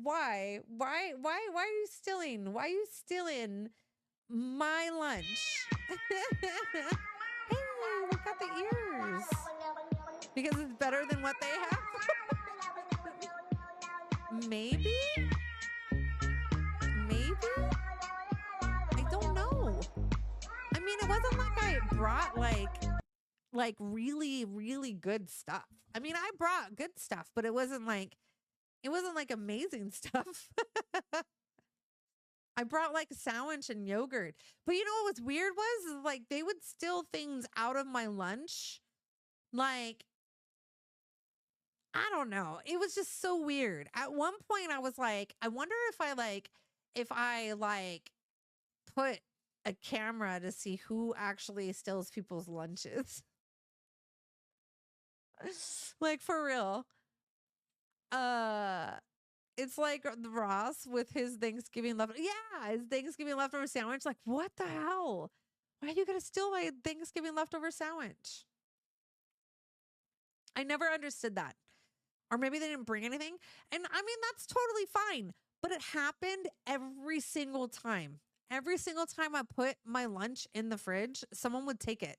Why are you stealing? Why are you stealing my lunch? Hey, we got the ears. Because it's better than what they have? Maybe? Maybe? I don't know. I mean, it wasn't like I brought like really, really good stuff. I mean, I brought good stuff, but it wasn't like amazing stuff. I brought like a sandwich and yogurt. But you know what was weird was like they would steal things out of my lunch. Like, I don't know. It was just so weird. At one point I was like, I wonder if I put a camera to see who actually steals people's lunches. Like for real. It's like the Ross with his Thanksgiving leftover. Yeah, his Thanksgiving leftover sandwich. Like, what the hell? Why are you gonna steal my Thanksgiving leftover sandwich? I never understood that. Or maybe they didn't bring anything. And I mean, that's totally fine. But it happened every single time. Every single time I put my lunch in the fridge, someone would take it.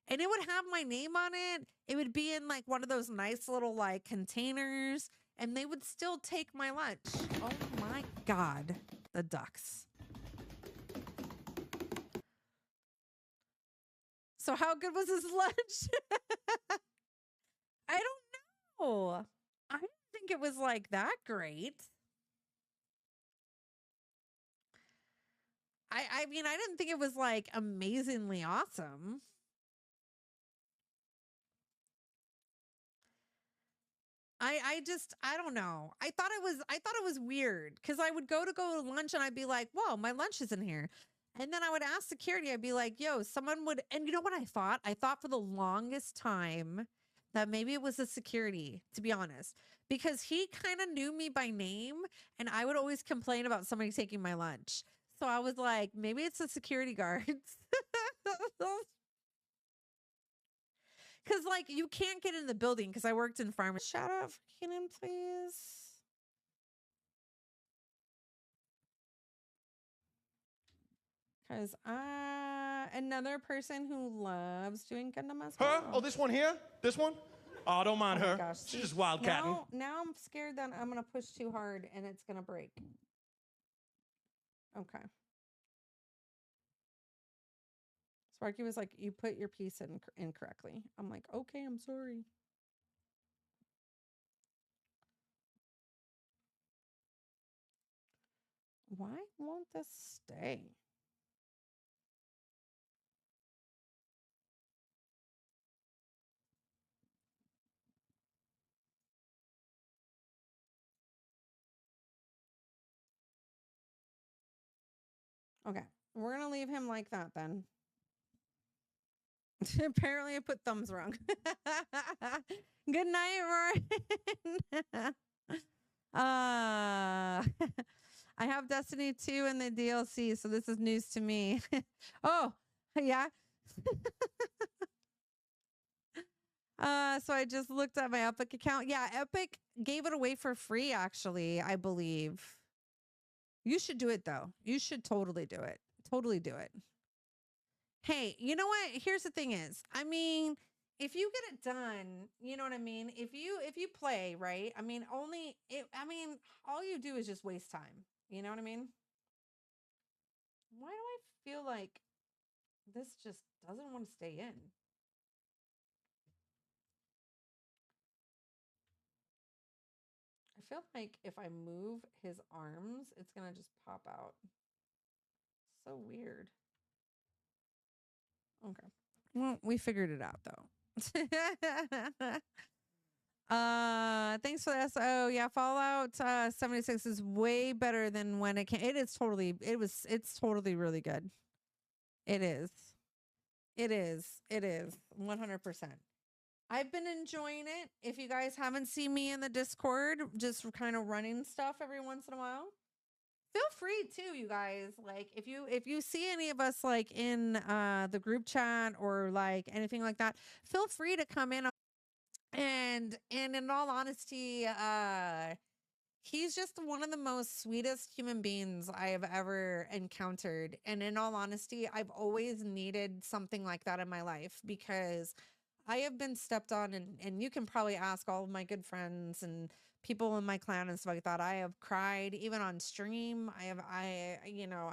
And it would have my name on it. It would be in like one of those nice little like containers. And they would still take my lunch. Oh my God. The ducks. So how good was his lunch? I don't know. I didn't think it was like that great. I mean, I didn't think it was like amazingly awesome. I don't know. I thought it was weird because I would go to lunch and I'd be like, whoa, my lunch isn't here. And then I would ask security, I'd be like, yo, someone would, and you know what I thought? I thought for the longest time that maybe it was the security, to be honest, because he kind of knew me by name and I would always complain about somebody taking my lunch. So I was like, maybe it's the security guards. Because, like, you can't get in the building because I worked in pharmacy. Shout out for Kenan, please. Because another person who loves doing Gundam as well. Her? Oh, this one here? This one? Oh, don't mind her. Gosh. She's just wildcatting. Now I'm scared that I'm going to push too hard and it's going to break. Okay. Sparky was like, you put your piece in incorrectly. I'm like, okay, I'm sorry. Why won't this stay? Okay, we're going to leave him like that then. Apparently I put thumbs wrong. Good night, Roy. I have Destiny 2 in the DLC, so this is news to me. Oh, yeah. So I just looked at my Epic account. Yeah, Epic gave it away for free, actually, I believe. You should do it, though. You should totally do it. Totally do it. Hey, you know what? Here's the thing is, I mean, if you get it done, you know what I mean? If you play, right? I mean, all you do is just waste time. You know what I mean? Why do I feel like this just doesn't want to stay in? I feel like if I move his arms, it's going to just pop out. So weird. Okay. Well, we figured it out though. Thanks for that. Oh yeah, Fallout 76 is way better than when it came. It's totally really good. It is 100%. I've been enjoying it. If you guys haven't seen me in the Discord, just kind of running stuff every once in a while, feel free to, you guys. Like if you see any of us like in the group chat or like anything like that, feel free to come in. And in all honesty, he's just one of the most sweetest human beings I have ever encountered. And in all honesty, I've always needed something like that in my life because I have been stepped on, and you can probably ask all of my good friends and people in my clan and stuff like that. I have cried even on stream. I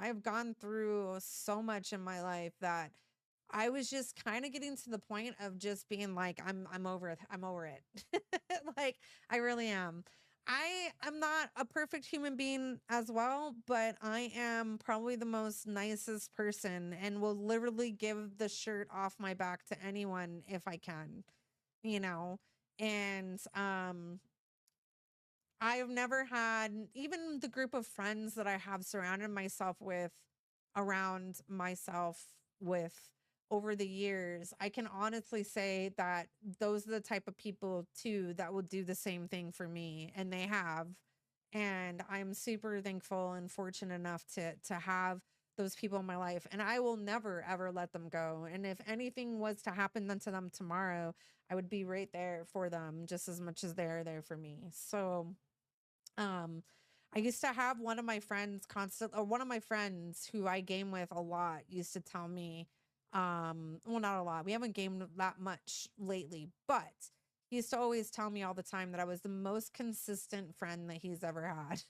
have gone through so much in my life that I was just kind of getting to the point of just being like, I'm over it. I'm over it. Like, I really am. I am not a perfect human being as well, but I am probably the most nicest person and will literally give the shirt off my back to anyone if I can, you know. And I've never had even the group of friends that I have surrounded myself with around myself with over the years. I can honestly say that those are the type of people too that will do the same thing for me, and they have. And I'm super thankful and fortunate enough to have those people in my life, and I will never ever let them go. And if anything was to happen to them tomorrow, I would be right there for them just as much as they're there for me. So um, I used to have one of my friends one of my friends who I game with a lot used to tell me, well, not a lot. We haven't gamed that much lately, but he used to always tell me all the time that I was the most consistent friend that he's ever had.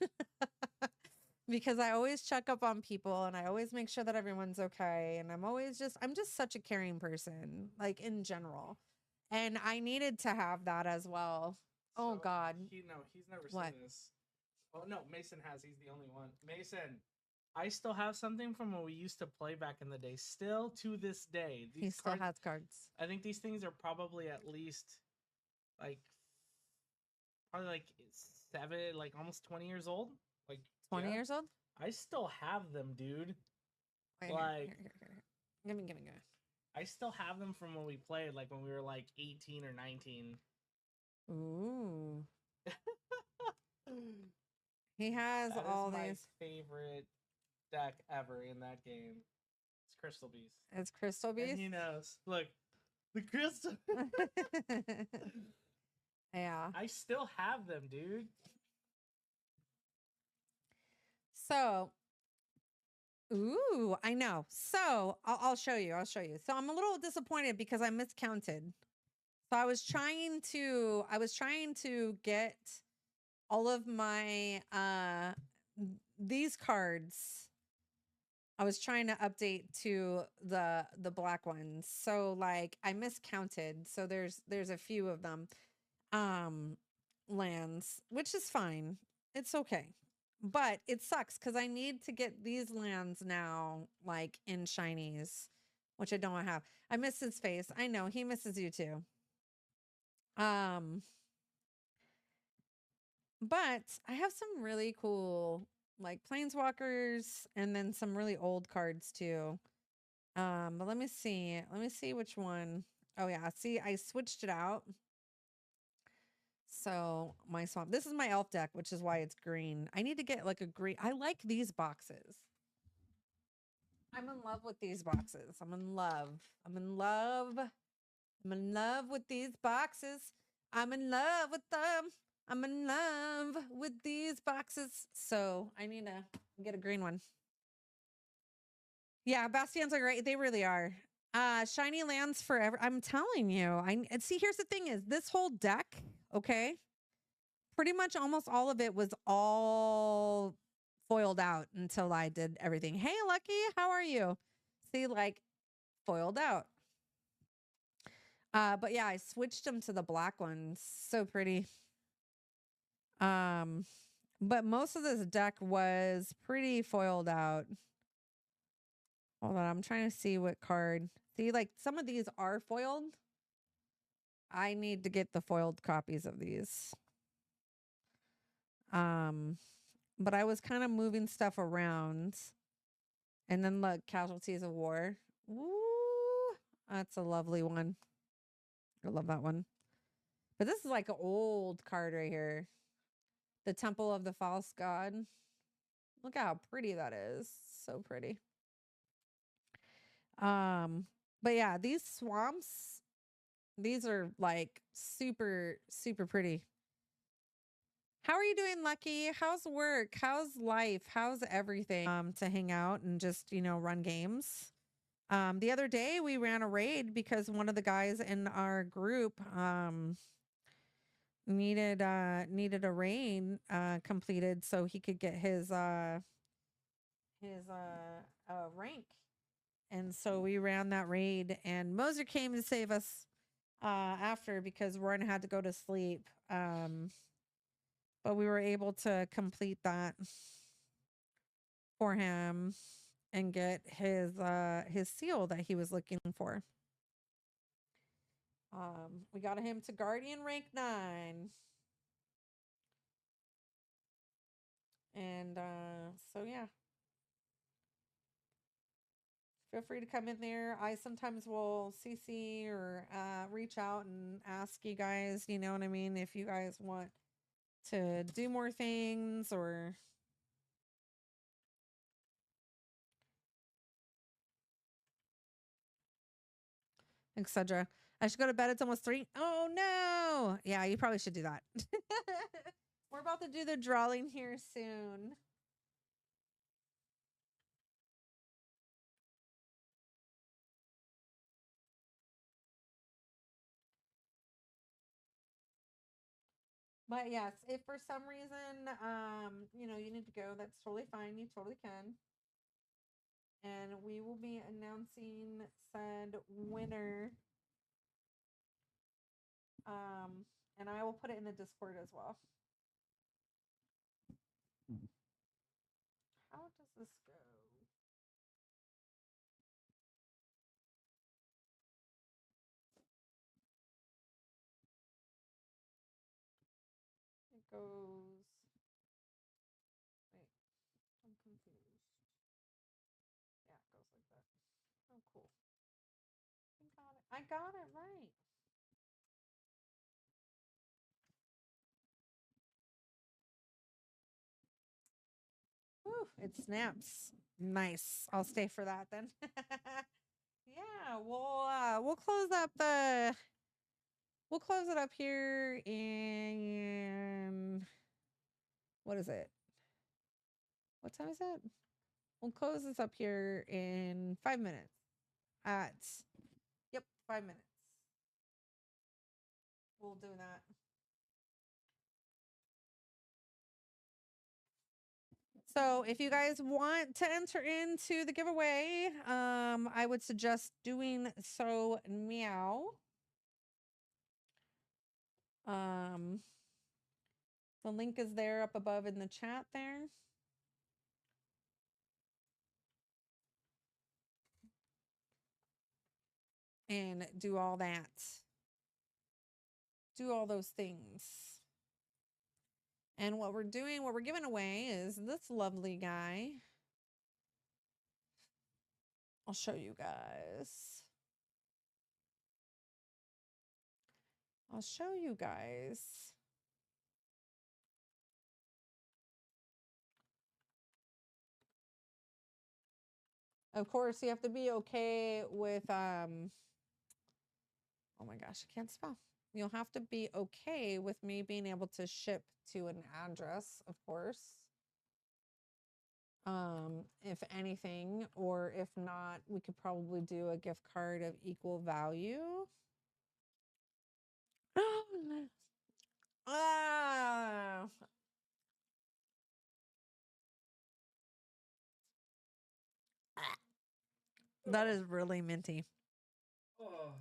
Because I always check up on people and I always make sure that everyone's okay. And I'm just such a caring person, like in general. And I needed to have that as well. Oh God. He's never What? seen this. Oh no, Mason has. He's the only one. Mason, I still have something from when we used to play back in the day. Still to this day, He still has cards. I think these things are probably at least like 7, like almost 20 years old. Like 20 years old? I still have them, dude. Wait, Like, Give me. I still have them from when we played, like when we were like 18 or 19. Ooh. He has That all is my these. favorite deck ever in that game. It's Crystal Beast. It's Crystal Beast. And he knows. Look, the crystal. Yeah. I still have them, dude. So, ooh, I know. So I'll show you. So I'm a little disappointed because I miscounted. So I was trying to get all of my these cards. I was trying to update to the black ones. So like I miscounted. So there's a few of them lands, which is fine. It's okay. But it sucks because I need to get these lands now, like in shinies, which I don't have. I miss his face. I know he misses you too. But I have some really cool like planeswalkers and then some really old cards too. But let me see. Let me see which one. Oh yeah, see, I switched it out. So my swamp. This is my elf deck, which is why it's green. I need to get like a green. I like these boxes. I'm in love with these boxes. I'm in love with these boxes. I'm in love with them. I'm in love with these boxes. So I need to get a green one. Yeah, Bastions are great. They really are. Shiny lands forever. I'm telling you. And see, here's the thing is this whole deck, okay? Pretty much almost all of it was all foiled out until I did everything. Hey, Lucky, how are you? See, like foiled out. But yeah, I switched them to the black ones. So pretty. But most of this deck was pretty foiled out. Hold on, I'm trying to see what card. See, like some of these are foiled. I need to get the foiled copies of these. But I was kind of moving stuff around. And then look, Casualties of War. Ooh, that's a lovely one. I love that one. But this is like an old card right here. The Temple of the False God. Look how pretty that is. So pretty. But yeah, these swamps, these are like super, super pretty. How are you doing, Lucky? How's work? How's life? How's everything? To hang out and just, you know, run games. The other day we ran a raid because one of the guys in our group needed a raid completed so he could get his rank. And so we ran that raid, and Moser came to save us after because Warren had to go to sleep. But we were able to complete that for him and get his seal that he was looking for. We got him to Guardian rank 9. And so yeah. Feel free to come in there. I sometimes will CC or reach out and ask you guys, you know what I mean, if you guys want to do more things or etc. I should go to bed. It's almost 3. Oh no. Yeah, you probably should do that. We're about to do the drawing here soon. But yes, if for some reason you know, you need to go, that's totally fine. You totally can. And we will be announcing said winner. And I will put it in the Discord as well. How does this go? It goes. Wait, I'm confused. Yeah, it goes like that. Oh, cool. I got it right. Whew, it snaps. Nice. I'll stay for that then. Yeah, we'll close up the. We'll close it up here in. What is it? What time is it? We'll close this up here in 5 minutes. Yep, 5 minutes. We'll do that. So if you guys want to enter into the giveaway, I would suggest doing so meow. The link is there up above in the chat there. And do all that. Do all those things. And what we're giving away is this lovely guy. I'll show you guys. Of course, you have to be okay with, oh my gosh, I can't spell. You'll have to be okay with me being able to ship to an address, of course. If anything, or if not, we could probably do a gift card of equal value. Ah. That is really minty. Oh,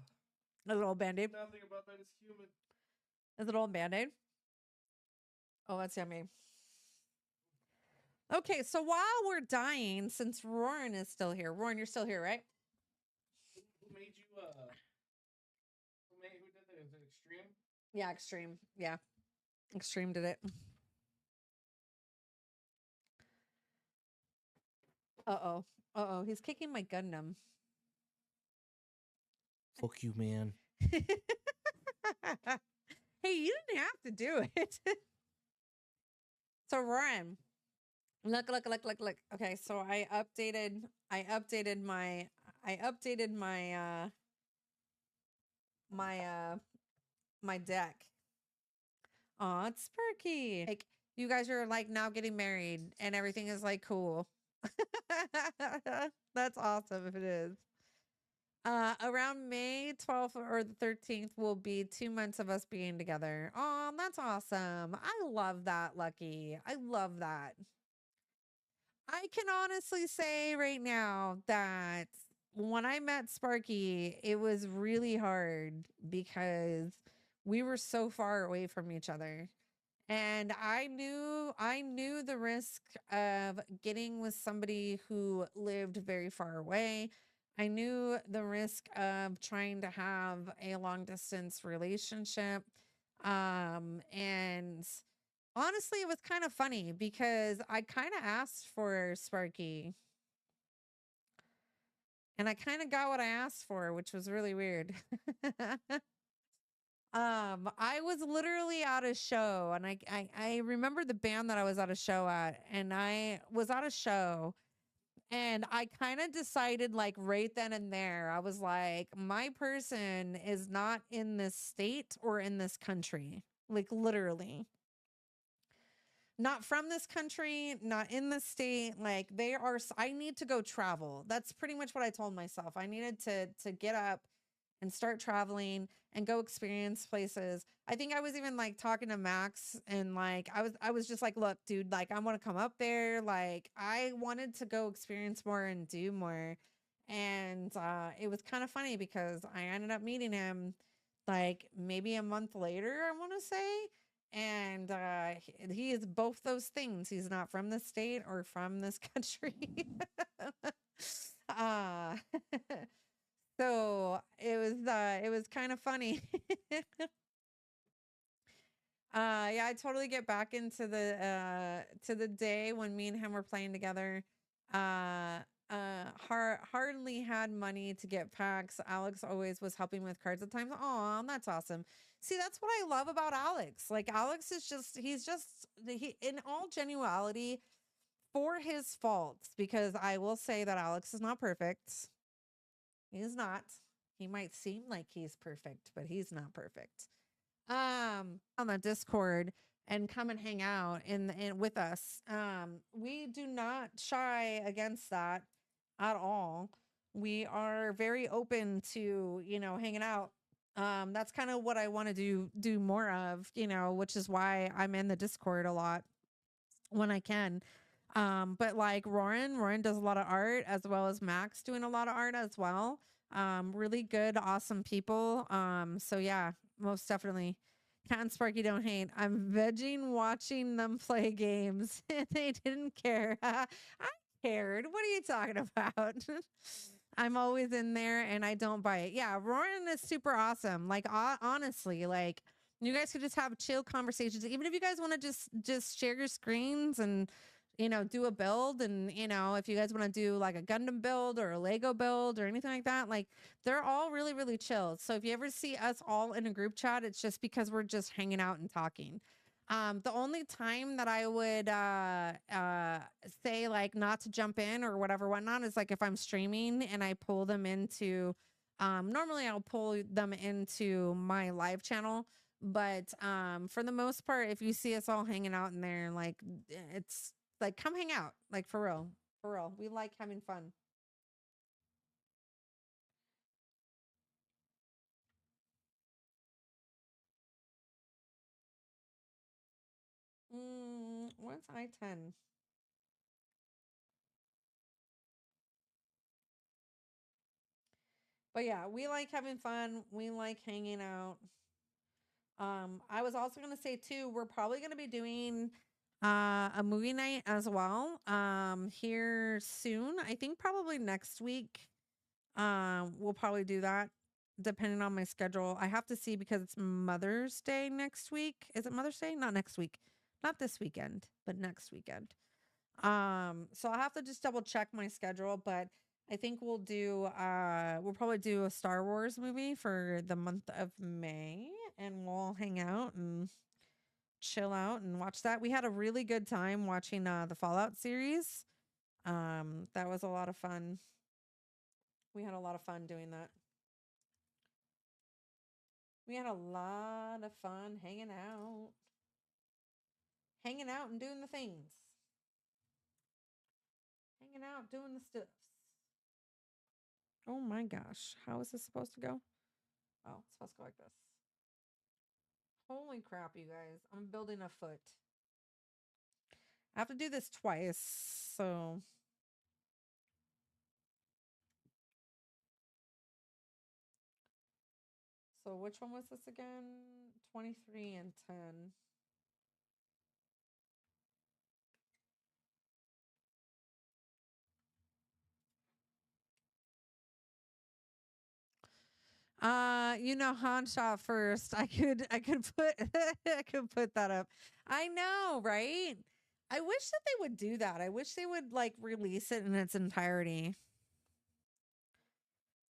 A little Band-Aid. nothing about that is human. Is it all Band-Aid? Oh, that's yummy. Okay, so while we're dying, since Roran is still here. Roran, you're still here, right? Who made you, who did that? Is it Extreme? Yeah, Extreme. Yeah. Extreme did it. Uh-oh. Uh-oh. He's kicking my Gundam. Fuck you, man. Hey, you didn't have to do it. So Roran. Look. Okay, so I updated my my deck. Oh, it's Sparky. Like, You guys are like now getting married and everything is like cool. That's awesome if it is. Around May 12th or the 13th will be 2 months of us being together. Oh, that's awesome. I love that, Lucky. I love that. I can honestly say right now that when I met Sparky, it was really hard because we were so far away from each other. And I knew the risk of getting with somebody who lived very far away. I knew the risk of trying to have a long distance relationship. And honestly, it was kind of funny because I kind of asked for Sparky and I kind of got what I asked for, which was really weird. I was literally at a show and I remember the band that I was at a show at, and I was at a show and I kind of decided like right then and there, I was like, my person is not in this state or in this country. Like literally. Not from this country, not in this state. Like they are I need to go travel. That's pretty much what I told myself. I needed to get up and start traveling and go experience places. I think I was even like talking to Max and like I was just like, look, dude, like I want to come up there. Like I wanted to go experience more and do more. And it was kind of funny because I ended up meeting him like maybe a month later, I want to say. And he is both those things. He's not from the state or from this country. uh So it was kind of funny. Yeah, I totally get back into the to the day when me and him were playing together. Uh hardly had money to get packs. Alex always was helping with cards at times. Oh, that's awesome. See, that's what I love about Alex. Like Alex is just he in all genuality for his faults, because I will say that Alex is not perfect. He's not. He might seem like he's perfect, but he's not perfect. On the Discord and come and hang out in with us. We do not shy against that at all. We are very open to, hanging out. That's kind of what I want to do more of, which is why I'm in the Discord a lot when I can. But like Roran does a lot of art, as well as Max doing a lot of art as well. Really good, awesome people. So yeah, most definitely. Cat and Sparky don't hate. I'm vegging watching them play games. They didn't care. I cared. What are you talking about? I'm always in there and I don't bite. Yeah, Roran is super awesome. Like honestly, like you guys could just have chill conversations. Even if you guys want to just share your screens and do a build, and if you guys want to do like a Gundam build or a Lego build or anything like that, like they're all really, really chill. So if you ever see us all in a group chat, it's just because we're just hanging out and talking. The only time that I would say like not to jump in or whatever whatnot is like if I'm streaming and I pull them into normally I'll pull them into my live channel. But for the most part, if you see us all hanging out in there, like it's like, come hang out. Like, for real. For real. We like having fun. What's I-10? But yeah, we like having fun. We like hanging out. I was also gonna say too, we're probably gonna be doing a movie night as well. Here soon. I think probably next week. We'll probably do that depending on my schedule. I have to see because it's Mother's Day next week. Is it Mother's Day? Not next week. Not this weekend, but next weekend. So I'll have to just double check my schedule, but I think we'll probably do a Star Wars movie for the month of May, and we'll hang out and chill out and watch that. We had a really good time watching the Fallout series. That was a lot of fun. We had a lot of fun doing that. We had a lot of fun hanging out. hanging out and doing the things. Hanging out, doing the stuffs. Oh my gosh. How is this supposed to go? Oh, it's supposed to go like this. Holy crap, you guys. I'm building a foot. I have to do this twice, so. So which one was this again? 23 and 10. You know, Han shot first. I could put I could put that up. I know, right? I wish that they would do that. I wish they would like release it in its entirety.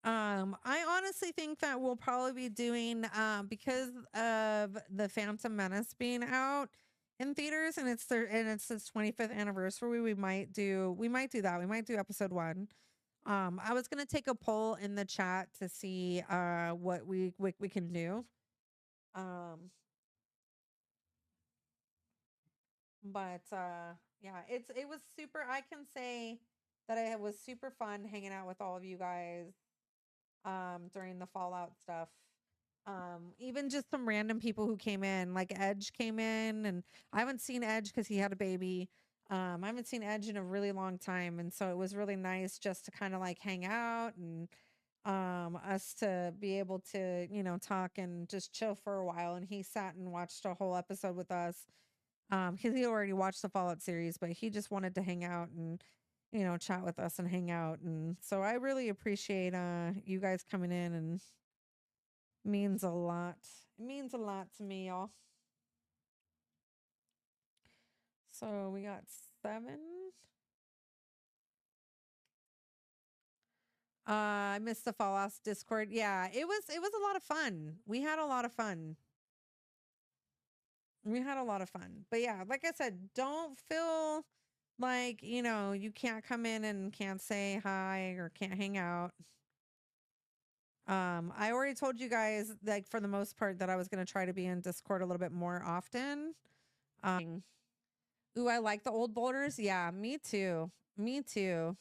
I honestly think that we'll probably be doing because of the Phantom Menace being out in theaters and it's its 25th anniversary, we might do that. We might do episode 1. I was gonna take a poll in the chat to see what we can do. But yeah, it was super. I can say that it was super fun hanging out with all of you guys during the Fallout stuff. Even just some random people who came in, like Edge came in, and I haven't seen Edge because he had a baby. I haven't seen Edge in a really long time, and so it was really nice just to kind of like hang out and us to be able to, you know, talk and just chill for a while. And he sat and watched a whole episode with us because he already watched the Fallout series, but he just wanted to hang out and, you know, chat with us and hang out. And so I really appreciate you guys coming in, and means a lot. It means a lot to me, y'all. So we got 7. I missed the Fallout Discord. Yeah, it was a lot of fun. We had a lot of fun. But yeah, like I said, don't feel like, you know, you can't come in and can't say hi or can't hang out. I already told you guys, like, for the most part, that I was going to try to be in Discord a little bit more often. Ooh, I like the old boulders. Yeah, me too. Me too.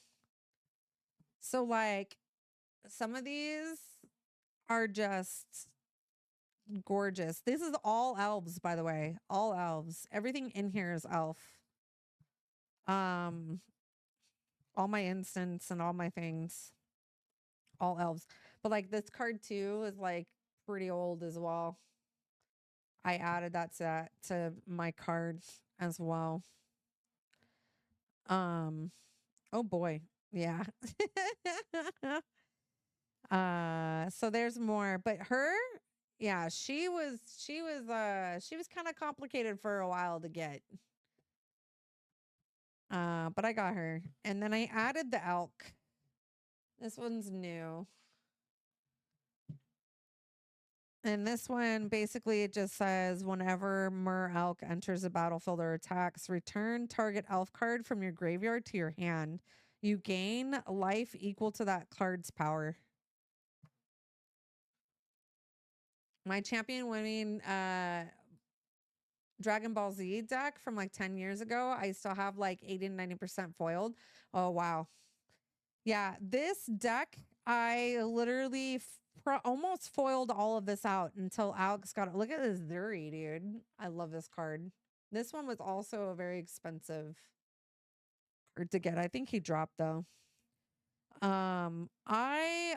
So, like, some of these are just gorgeous. This is all elves, by the way. All elves. Everything in here is elf. All my instants and all my things. All elves. But like this card too is like pretty old as well. I added that to my cards as well. Oh boy. Yeah. So there's more, but her, yeah, she was kind of complicated for a while to get. But I got her. And then I added the elk. This one's new. And this one, basically, it just says whenever Mer Elk enters the battlefield or attacks, return target elf card from your graveyard to your hand. You gain life equal to that card's power. My champion winning Dragon Ball Z deck from like 10 years ago, I still have like 80 and 90% foiled. Oh, wow. Yeah, this deck, I literally almost foiled all of this out until Alex got it. Look at this Zuri, dude. I love this card. This one was also a very expensive card to get. I think he dropped though. I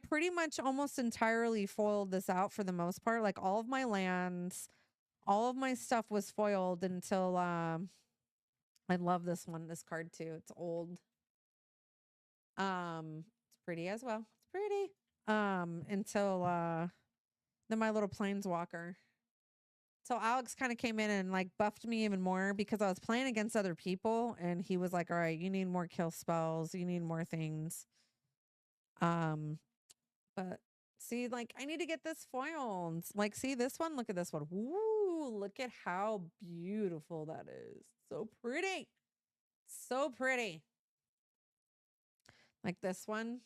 pretty much almost entirely foiled this out for the most part. Like all of my lands, all of my stuff was foiled until I love this this card too. It's old. It's pretty as well. It's pretty. Until then my little planeswalker. So Alex kind of came in and like buffed me even more because I was playing against other people and he was like, all right, you need more kill spells, you need more things. But see, like I need to get this foiled. Like, see this one? Look at this one. Woo, look at how beautiful that is. So pretty. So pretty. Like this one.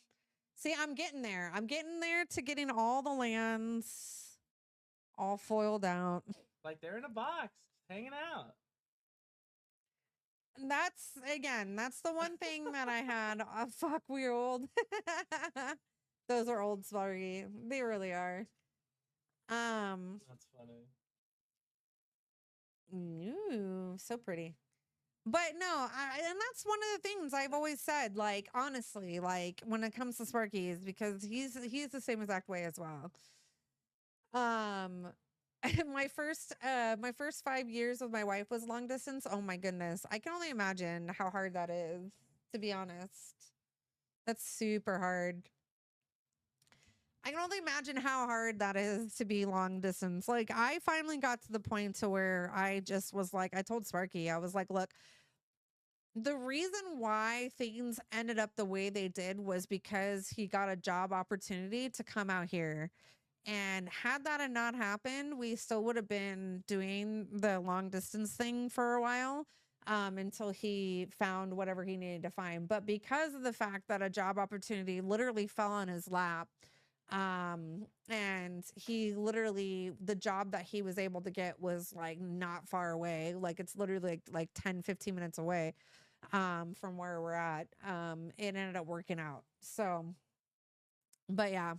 See, I'm getting there. I'm getting there to getting all the lands all foiled out. Like they're in a box, hanging out. That's again, that's the one thing that I had. Fuck, we're old. Those are old, Sparky. They really are. That's funny. Ooh, so pretty. But no, and that's one of the things I've always said. Like honestly, like when it comes to Sparky, is because he's the same exact way as well. Um, my first 5 years with my wife was long distance. Oh my goodness, I can only imagine how hard that is. To be honest, that's super hard. I can only imagine how hard that is to be long distance. Like I finally got to the point to where I just was like, I told Sparky, I was like, look, the reason why things ended up the way they did was because he got a job opportunity to come out here. And had that not happened, we still would have been doing the long distance thing for a while until he found whatever he needed to find. But because of the fact that a job opportunity literally fell on his lap, and he literally, the job that he was able to get was like not far away. Like it's literally like 10, 15 minutes away from where we're at. It ended up working out. So, but yeah.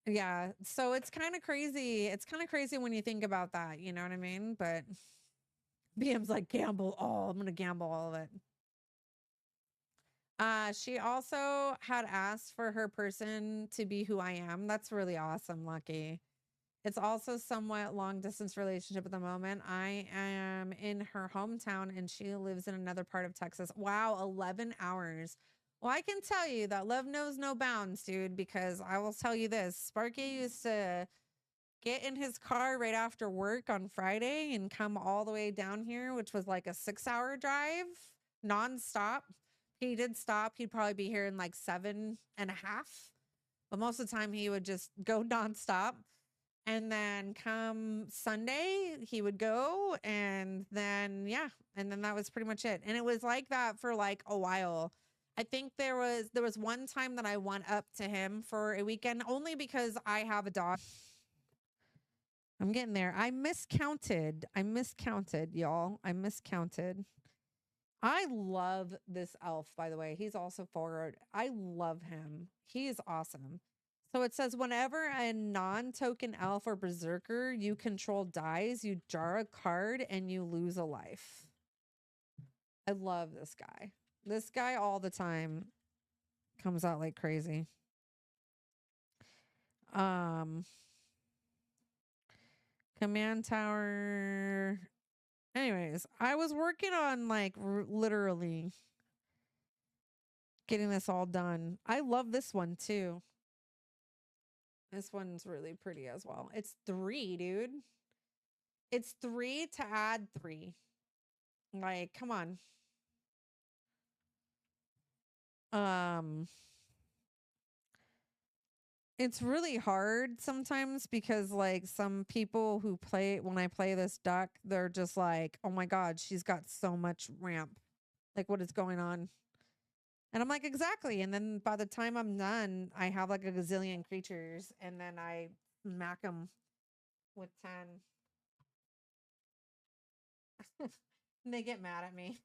Yeah, so it's kind of crazy. It's kind of crazy when you think about that, you know what I mean? But BM's like gamble all. I'm gonna gamble all of it. She also had asked for her person to be who I am. That's really awesome, Lucky. It's also somewhat long distance relationship at the moment. I am in her hometown and she lives in another part of Texas. Wow, 11 hours. Well, I can tell you that love knows no bounds, dude, because I will tell you this. Sparky used to get in his car right after work on Friday and come all the way down here, which was like a 6-hour drive nonstop. He did stop. He'd probably be here in like 7.5. But most of the time he would just go nonstop. And then come Sunday, he would go. And then, yeah. And then that was pretty much it. And it was like that for like a while. I think there was one time that I went up to him for a weekend only because I have a dog. I'm getting there. I miscounted, y'all. I miscounted. I love this elf, by the way. He's also forward. I love him. He is awesome. So it says whenever a non-token elf or berserker you control dies, you draw a card and you lose a life. I love this guy. This guy all the time comes out like crazy. Command tower. Anyways, I was working on like literally getting this all done. I love this one too. This one's really pretty as well. It's 3, dude. It's 3 to add 3. Like, come on. It's really hard sometimes because like some people who play, when I play this duck, they're just like, oh my God, she's got so much ramp. Like what is going on? And I'm like, exactly. And then by the time I'm done, I have like a gazillion creatures and then I smack them with 10. And they get mad at me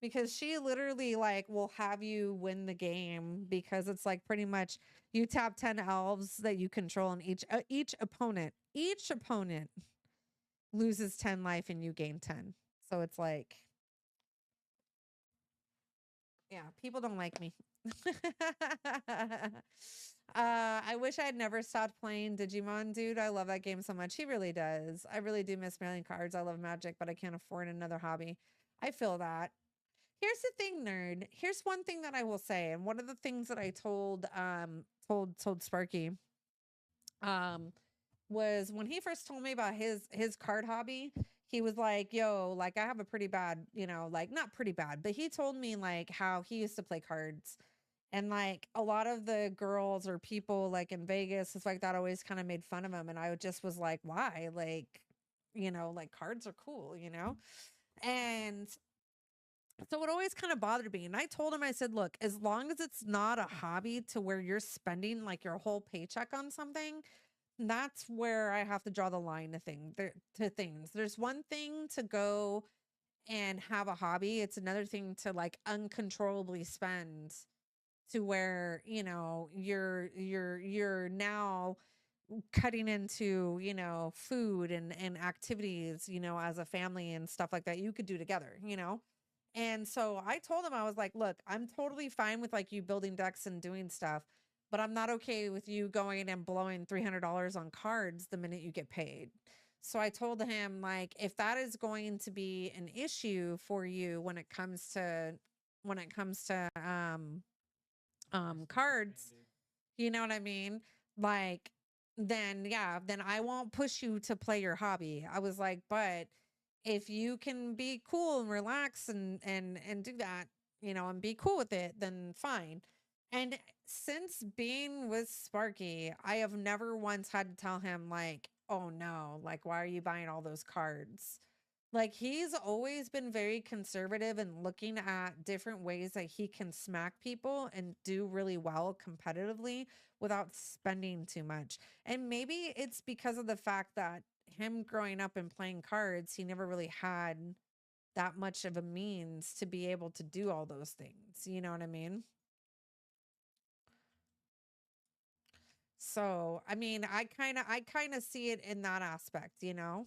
because she literally like will have you win the game because it's like pretty much you tap 10 elves that you control and each opponent loses 10 life and you gain 10. So it's like, yeah, people don't like me. I wish I had never stopped playing Digimon, dude. I love that game so much. He really does. I really do miss mailing cards. I love Magic, but I can't afford another hobby. I feel that. Here's the thing, nerd. Here's one thing that I will say, and one of the things that I told Sparky was when he first told me about his card hobby, he was like, yo, like I have a pretty bad, you know, like not pretty bad, but he told me like how he used to play cards. And like a lot of the girls or people like in Vegas, stuff like that, always kind of made fun of him. And I just was like, why? Like, you know, like cards are cool, you know? And so it always kind of bothered me. And I told him, I said, look, as long as it's not a hobby to where you're spending like your whole paycheck on something, that's where I have to draw the line to things. There's one thing to go and have a hobby. It's another thing to like uncontrollably spend to where, you know, you're now cutting into, you know, food and activities, you know, as a family and stuff like that you could do together, you know. And so I told him, I was like, look, I'm totally fine with like you building decks and doing stuff, but I'm not okay with you going and blowing $300 on cards the minute you get paid. So I told him, like, if that is going to be an issue for you when it comes to cards, you know what I mean? Like, then yeah, then I won't push you to play your hobby. I was like, but if you can be cool and relax and do that, you know, and be cool with it, then fine. And since being with Sparky, I have never once had to tell him like, oh no, like why are you buying all those cards? Like he's always been very conservative and looking at different ways that he can smack people and do really well competitively without spending too much. And maybe it's because of the fact that him growing up and playing cards, he never really had that much of a means to be able to do all those things. You know what I mean? So, I mean, I kind of see it in that aspect, you know?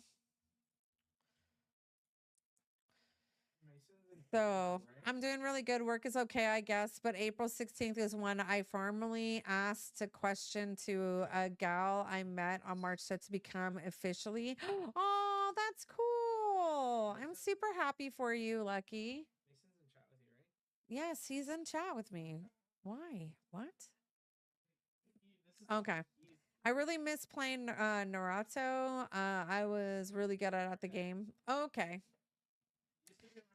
Mason's in So Canada, right? I'm doing really good. Work is okay, I guess. But April 16th is when I formally asked a question to a gal I met on March 5th to become officially. Oh, that's cool. I'm super happy for you, Lucky. Mason's in chat with you, right? Yes, he's in chat with me. Why? What? This is Okay. I really miss playing Naruto. I was really good at the game. Okay.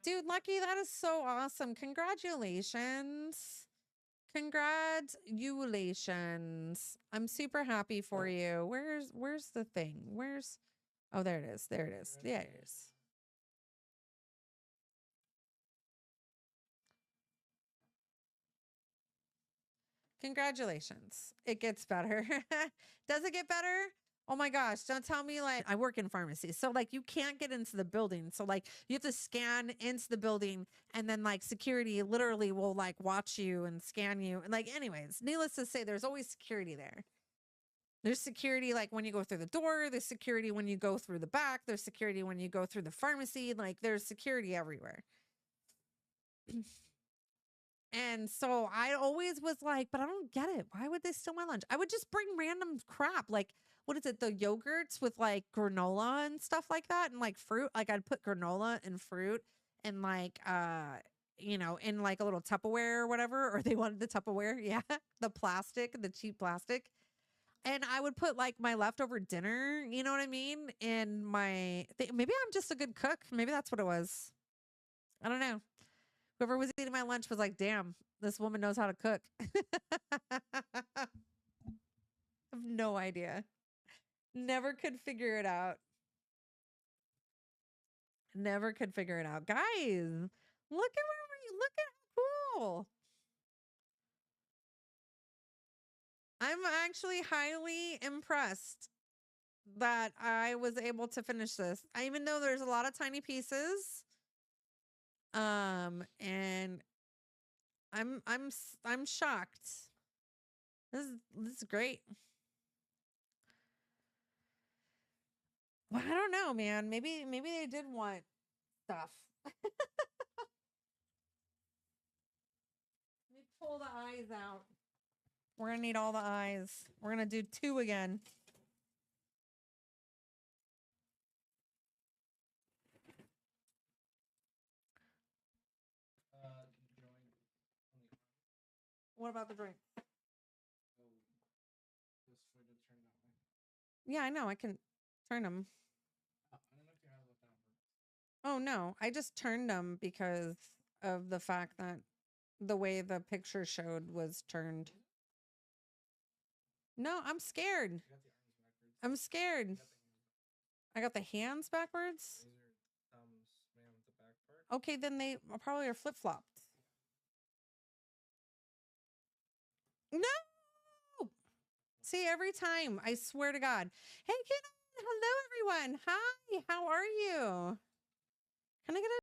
Dude, Lucky, that is so awesome. Congratulations. Congratulations. I'm super happy for you. Where's the thing? Where's Oh, there it is. There it is. Yeah, it is. Congratulations. It gets better. Does it get better? Oh my gosh, don't tell me like I work in pharmacy. So like you can't get into the building. So like you have to scan into the building and then like security literally will like watch you and scan you. And like anyways, needless to say there's always security there. There's security like when you go through the door, there's security when you go through the back, there's security when you go through the pharmacy, like there's security everywhere. And so I always was like, but I don't get it. Why would they steal my lunch? I would just bring random crap. Like, what is it? The yogurts with like granola and stuff like that and like fruit. Like I'd put granola and fruit and like you know, in like a little Tupperware or whatever, or they wanted the Tupperware. Yeah. The plastic, the cheap plastic. And I would put like my leftover dinner, you know what I mean? In my maybe I'm just a good cook. Maybe that's what it was. I don't know. Whoever was eating my lunch was like, damn, this woman knows how to cook. I have no idea. Never could figure it out. Never could figure it out. Guys, look at look at how cool. I'm actually highly impressed that I was able to finish this. Even though there's a lot of tiny pieces. And I'm shocked. This is great. Well, I don't know, man. Maybe they did want stuff. Let me pull the eyes out. We're gonna need all the eyes. We're gonna do 2 again. What about the drink? Yeah, I know. I can turn them. Oh no, I just turned them because of the fact that the way the picture showed was turned. No, I'm scared. I'm scared. I got the hands backwards. Okay, then they probably are flip-flopped. No! See, every time, I swear to God. Hey, kid. Hello, everyone. Hi, how are you? Can I get a